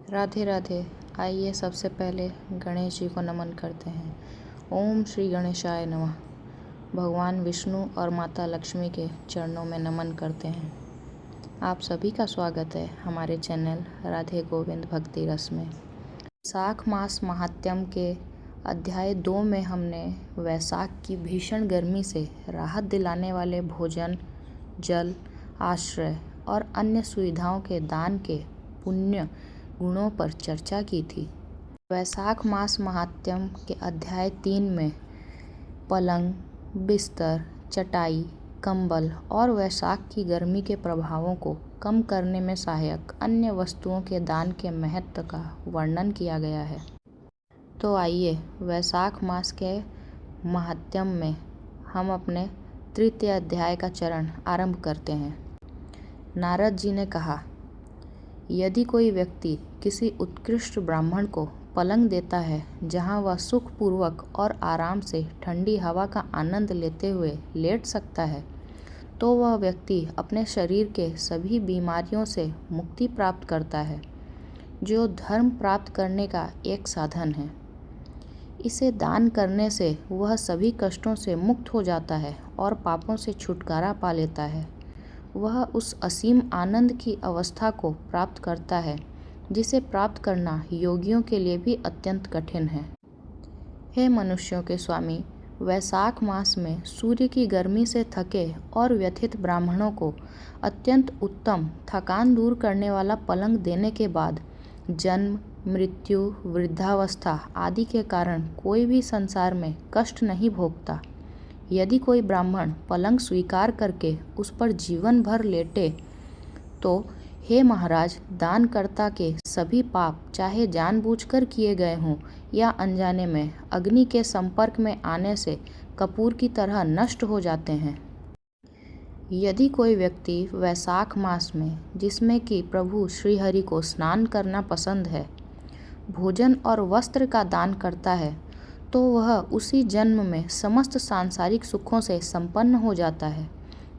राधे राधे। आइए सबसे पहले गणेश जी को नमन करते हैं। ओम श्री गणेशाय नमः। भगवान विष्णु और माता लक्ष्मी के चरणों में नमन करते हैं। आप सभी का स्वागत है हमारे चैनल राधे गोविंद भक्ति रस में। वैशाख मास महात्म्यम के अध्याय 2 में हमने वैशाख की भीषण गर्मी से राहत दिलाने वाले भोजन, जल, आश्रय और अन्य सुविधाओं के दान के पुण्य गुणों पर चर्चा की थी। वैशाख मास महात्म्यम के अध्याय 3 में पलंग, बिस्तर, चटाई, कंबल और वैशाख की गर्मी के प्रभावों को कम करने में सहायक अन्य वस्तुओं के दान के महत्व का वर्णन किया गया है। तो आइए वैशाख मास के महात्म्यम में हम अपने तृतीय अध्याय का चरण आरंभ करते हैं। नारद जी ने कहा, यदि कोई व्यक्ति किसी उत्कृष्ट ब्राह्मण को पलंग देता है जहां वह सुखपूर्वक और आराम से ठंडी हवा का आनंद लेते हुए लेट सकता है, तो वह व्यक्ति अपने शरीर के सभी बीमारियों से मुक्ति प्राप्त करता है, जो धर्म प्राप्त करने का एक साधन है। इसे दान करने से वह सभी कष्टों से मुक्त हो जाता है और पापों से छुटकारा पा लेता है। वह उस असीम आनंद की अवस्था को प्राप्त करता है जिसे प्राप्त करना योगियों के लिए भी अत्यंत कठिन है। हे मनुष्यों के स्वामी, वैशाख मास में सूर्य की गर्मी से थके और व्यथित ब्राह्मणों को अत्यंत उत्तम थकान दूर करने वाला पलंग देने के बाद जन्म, मृत्यु, वृद्धावस्था आदि के कारण कोई भी संसार में कष्ट नहीं भोगता। यदि कोई ब्राह्मण पलंग स्वीकार करके उस पर जीवन भर लेटे तो हे महाराज, दानकर्ता के सभी पाप चाहे जानबूझकर किए गए हों या अनजाने में अग्नि के संपर्क में आने से कपूर की तरह नष्ट हो जाते हैं। यदि कोई व्यक्ति वैशाख मास में, जिसमें कि प्रभु श्रीहरि को स्नान करना पसंद है, भोजन और वस्त्र का दान करता है, तो वह उसी जन्म में समस्त सांसारिक सुखों से संपन्न हो जाता है।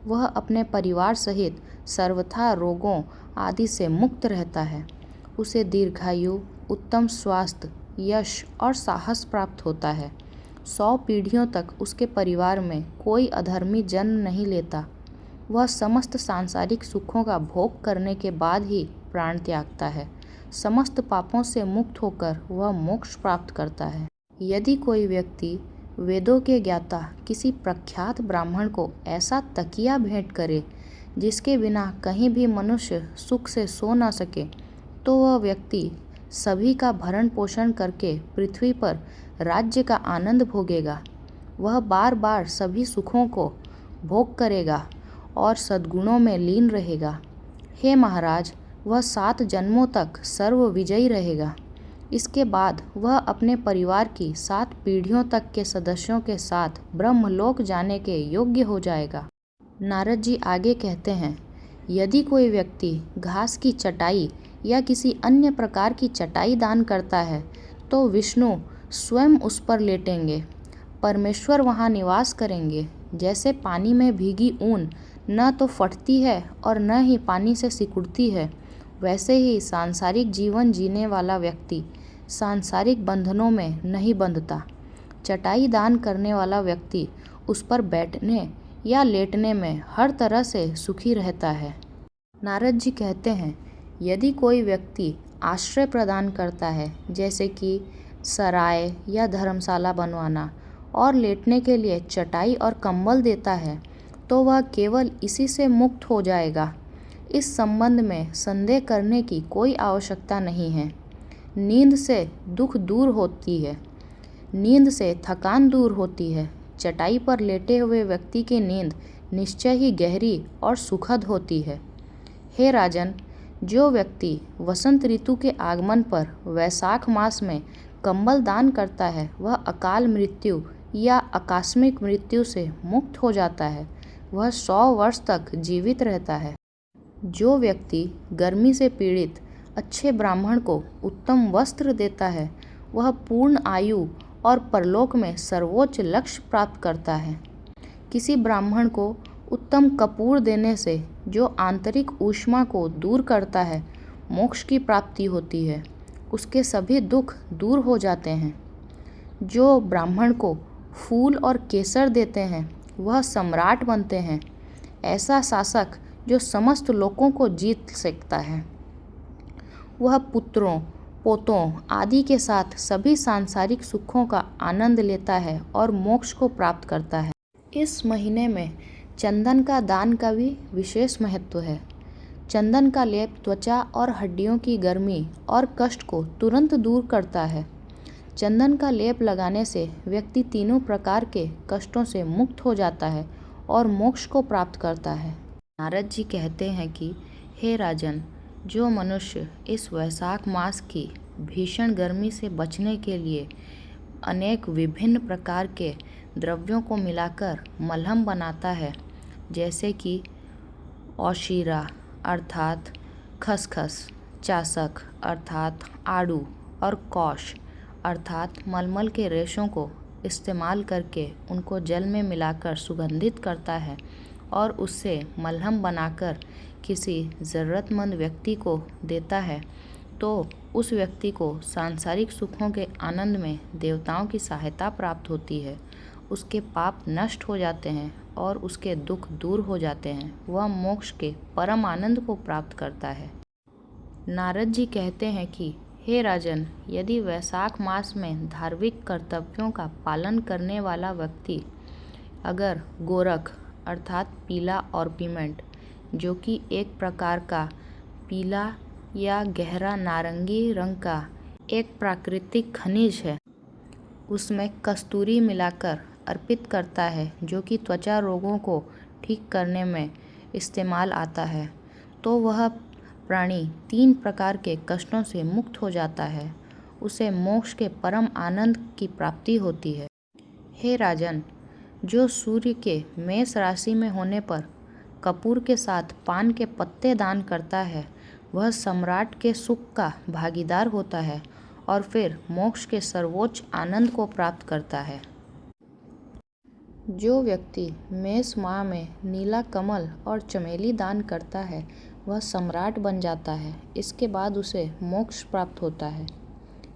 वह अपने परिवार सहित सर्वथा रोगों आदि से मुक्त रहता है। उसे दीर्घायु, उत्तम स्वास्थ्य, यश और साहस प्राप्त होता है। 100 पीढ़ियों तक उसके परिवार में कोई अधर्मी जन्म नहीं लेता। वह समस्त सांसारिक सुखों का भोग करने के बाद ही प्राण त्यागता है। समस्त पापों से मुक्त होकर वह मोक्ष प्राप्त करता है। यदि कोई व्यक्ति वेदों के ज्ञाता किसी प्रख्यात ब्राह्मण को ऐसा तकिया भेंट करे जिसके बिना कहीं भी मनुष्य सुख से सो न सके, तो वह व्यक्ति सभी का भरण पोषण करके पृथ्वी पर राज्य का आनंद भोगेगा। वह बार बार सभी सुखों को भोग करेगा और सद्गुणों में लीन रहेगा। हे महाराज, वह 7 जन्मों तक सर्वविजयी रहेगा। इसके बाद वह अपने परिवार की 7 पीढ़ियों तक के सदस्यों के साथ ब्रह्मलोक जाने के योग्य हो जाएगा। नारद जी आगे कहते हैं, यदि कोई व्यक्ति घास की चटाई या किसी अन्य प्रकार की चटाई दान करता है, तो विष्णु स्वयं उस पर लेटेंगे। परमेश्वर वहाँ निवास करेंगे। जैसे पानी में भीगी ऊन न तो फटती है और न ही पानी से सिकुड़ती है, वैसे ही सांसारिक जीवन जीने वाला व्यक्ति सांसारिक बंधनों में नहीं बंधता। चटाई दान करने वाला व्यक्ति उस पर बैठने या लेटने में हर तरह से सुखी रहता है। नारद जी कहते हैं, यदि कोई व्यक्ति आश्रय प्रदान करता है, जैसे कि सराय या धर्मशाला बनवाना, और लेटने के लिए चटाई और कंबल देता है, तो वह केवल इसी से मुक्त हो जाएगा। इस संबंध में संदेह करने की कोई आवश्यकता नहीं है। नींद से दुख दूर होती है, नींद से थकान दूर होती है। चटाई पर लेटे हुए व्यक्ति की नींद निश्चय ही गहरी और सुखद होती है। हे राजन, जो व्यक्ति वसंत ऋतु के आगमन पर वैशाख मास में कंबल दान करता है, वह अकाल मृत्यु या आकस्मिक मृत्यु से मुक्त हो जाता है। वह 100 वर्ष तक जीवित रहता है। जो व्यक्ति गर्मी से पीड़ित अच्छे ब्राह्मण को उत्तम वस्त्र देता है, वह पूर्ण आयु और परलोक में सर्वोच्च लक्ष्य प्राप्त करता है। किसी ब्राह्मण को उत्तम कपूर देने से जो आंतरिक ऊष्मा को दूर करता है, मोक्ष की प्राप्ति होती है। उसके सभी दुख दूर हो जाते हैं। जो ब्राह्मण को फूल और केसर देते हैं वह सम्राट बनते हैं, ऐसा शासक जो समस्त लोगों को जीत सकता है। वह पुत्रों, पोतों आदि के साथ सभी सांसारिक सुखों का आनंद लेता है और मोक्ष को प्राप्त करता है। इस महीने में चंदन का दान का भी विशेष महत्व है। चंदन का लेप त्वचा और हड्डियों की गर्मी और कष्ट को तुरंत दूर करता है। चंदन का लेप लगाने से व्यक्ति तीनों प्रकार के कष्टों से मुक्त हो जाता है और मोक्ष को प्राप्त करता है। नारद जी कहते हैं कि हे राजन, जो मनुष्य इस वैशाख मास की भीषण गर्मी से बचने के लिए अनेक विभिन्न प्रकार के द्रव्यों को मिलाकर मलहम बनाता है, जैसे कि औशीरा अर्थात खसखस, चासक अर्थात आड़ू और कौश अर्थात मलमल के रेशों को इस्तेमाल करके उनको जल में मिलाकर सुगंधित करता है और उससे मलहम बनाकर किसी ज़रूरतमंद व्यक्ति को देता है, तो उस व्यक्ति को सांसारिक सुखों के आनंद में देवताओं की सहायता प्राप्त होती है। उसके पाप नष्ट हो जाते हैं और उसके दुख दूर हो जाते हैं। वह मोक्ष के परम आनंद को प्राप्त करता है। नारद जी कहते हैं कि हे राजन, यदि वैशाख मास में धार्मिक कर्तव्यों का पालन करने वाला व्यक्ति अगर गोरख अर्थात पीला और पिमेंट, जो कि एक प्रकार का पीला या गहरा नारंगी रंग का एक प्राकृतिक खनिज है, उसमें कस्तूरी मिलाकर अर्पित करता है, जो कि त्वचा रोगों को ठीक करने में इस्तेमाल आता है, तो वह प्राणी 3 प्रकार के कष्टों से मुक्त हो जाता है। उसे मोक्ष के परम आनंद की प्राप्ति होती है। हे राजन, जो सूर्य के मेष राशि में होने पर कपूर के साथ पान के पत्ते दान करता है, वह सम्राट के सुख का भागीदार होता है और फिर मोक्ष के सर्वोच्च आनंद को प्राप्त करता है। जो व्यक्ति मेष माह में नीला कमल और चमेली दान करता है, वह सम्राट बन जाता है। इसके बाद उसे मोक्ष प्राप्त होता है।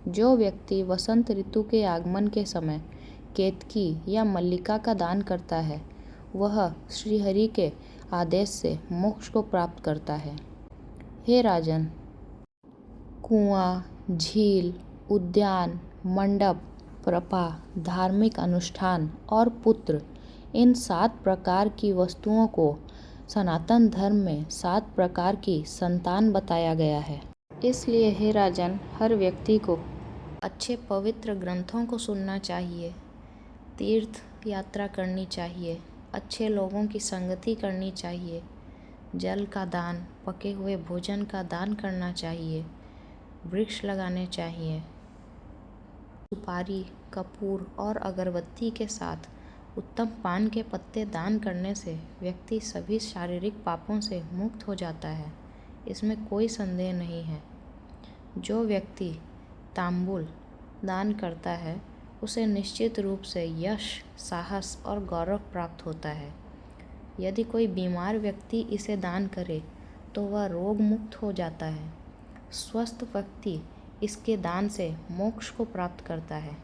जो व्यक्ति वसंत ऋतु के आगमन के समय केतकी या मल्लिका का दान करता है, वह श्रीहरि के आदेश से मोक्ष को प्राप्त करता है। हे राजन, कुआं, झील, उद्यान, मंडप, प्रपा, धार्मिक अनुष्ठान और पुत्र, इन 7 प्रकार की वस्तुओं को सनातन धर्म में 7 प्रकार की संतान बताया गया है। इसलिए हे राजन, हर व्यक्ति को अच्छे पवित्र ग्रंथों को सुनना चाहिए, तीर्थ यात्रा करनी चाहिए, अच्छे लोगों की संगति करनी चाहिए, जल का दान, पके हुए भोजन का दान करना चाहिए, वृक्ष लगाने चाहिए, सुपारी, कपूर और अगरबत्ती के साथ उत्तम पान के पत्ते दान करने से व्यक्ति सभी शारीरिक पापों से मुक्त हो जाता है। इसमें कोई संदेह नहीं है। जो व्यक्ति तांबूल दान करता है, उसे निश्चित रूप से यश, साहस और गौरव प्राप्त होता है। यदि कोई बीमार व्यक्ति इसे दान करे तो वह रोग मुक्त हो जाता है। स्वस्थ व्यक्ति इसके दान से मोक्ष को प्राप्त करता है।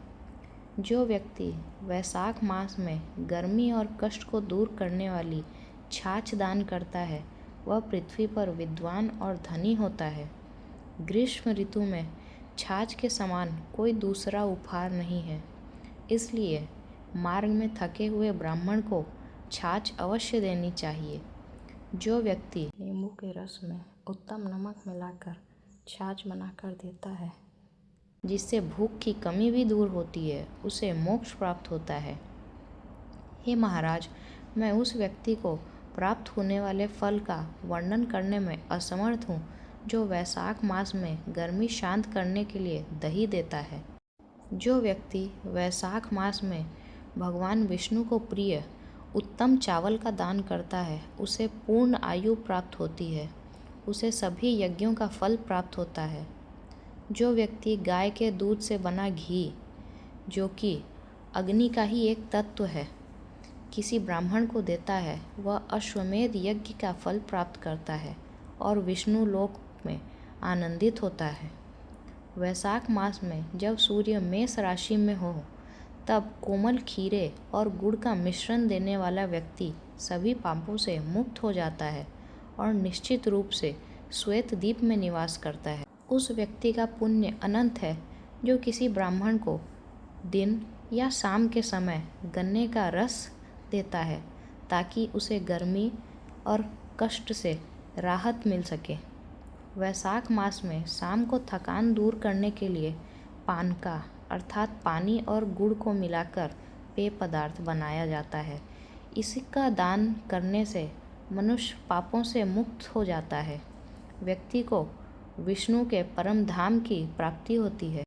जो व्यक्ति वैशाख मास में गर्मी और कष्ट को दूर करने वाली छाछ दान करता है, वह पृथ्वी पर विद्वान और धनी होता है। ग्रीष्म ऋतु में छाछ के समान कोई दूसरा उपहार नहीं है, इसलिए मार्ग में थके हुए ब्राह्मण को छाछ अवश्य देनी चाहिए। जो व्यक्ति नींबू के रस में उत्तम नमक मिलाकर छाछ बनाकर देता है, जिससे भूख की कमी भी दूर होती है, उसे मोक्ष प्राप्त होता है। हे महाराज, मैं उस व्यक्ति को प्राप्त होने वाले फल का वर्णन करने में असमर्थ हूँ जो वैशाख मास में गर्मी शांत करने के लिए दही देता है। जो व्यक्ति वैशाख मास में भगवान विष्णु को प्रिय उत्तम चावल का दान करता है, उसे पूर्ण आयु प्राप्त होती है। उसे सभी यज्ञों का फल प्राप्त होता है। जो व्यक्ति गाय के दूध से बना घी, जो कि अग्नि का ही एक तत्व है, किसी ब्राह्मण को देता है, वह अश्वमेध यज्ञ का फल प्राप्त करता है और विष्णु लोक में आनंदित होता है। वैशाख मास में जब सूर्य मेष राशि में हो तब कोमल खीरे और गुड़ का मिश्रण देने वाला व्यक्ति सभी पापों से मुक्त हो जाता है और निश्चित रूप से श्वेत द्वीप में निवास करता है। उस व्यक्ति का पुण्य अनंत है जो किसी ब्राह्मण को दिन या शाम के समय गन्ने का रस देता है ताकि उसे गर्मी और कष्ट से राहत मिल सके। वैशाख मास में शाम को थकान दूर करने के लिए पानका अर्थात पानी और गुड़ को मिलाकर पेय पदार्थ बनाया जाता है। इसका दान करने से मनुष्य पापों से मुक्त हो जाता है। व्यक्ति को विष्णु के परम धाम की प्राप्ति होती है।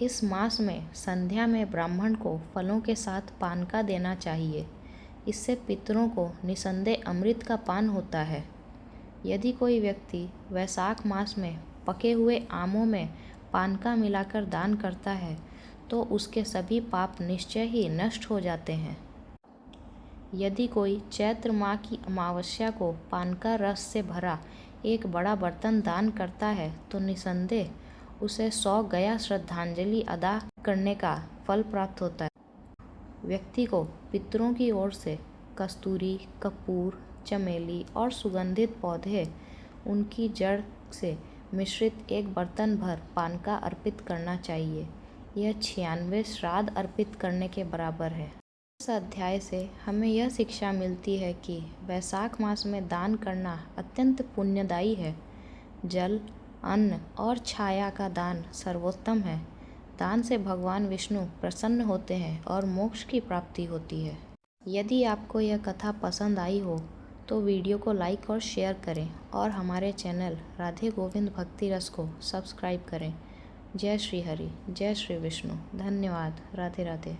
इस मास में संध्या में ब्राह्मण को फलों के साथ पानका देना चाहिए। इससे पितरों को निसंदेह अमृत का पान होता है। यदि कोई व्यक्ति वैशाख मास में पके हुए आमों में पानका मिलाकर दान करता है तो उसके सभी पाप निश्चय ही नष्ट हो जाते हैं। यदि कोई चैत्र माह की अमावस्या को पानका रस से भरा एक बड़ा बर्तन दान करता है तो निसंदेह उसे 100 गया श्रद्धांजलि अदा करने का फल प्राप्त होता है। व्यक्ति को पितरों की ओर से कस्तूरी, कपूर, चमेली और सुगंधित पौधे उनकी जड़ से मिश्रित एक बर्तन भर पानका अर्पित करना चाहिए। यह 96 श्राद्ध अर्पित करने के बराबर है। इस अध्याय से हमें यह शिक्षा मिलती है कि वैशाख मास में दान करना अत्यंत पुण्यदायी है। जल, अन्न और छाया का दान सर्वोत्तम है। दान से भगवान विष्णु प्रसन्न होते हैं और मोक्ष की प्राप्ति होती है। यदि आपको यह कथा पसंद आई हो तो वीडियो को लाइक और शेयर करें और हमारे चैनल राधे गोविंद भक्ति रस को सब्सक्राइब करें। जय श्री हरि, जय श्री विष्णु। धन्यवाद। राधे राधे।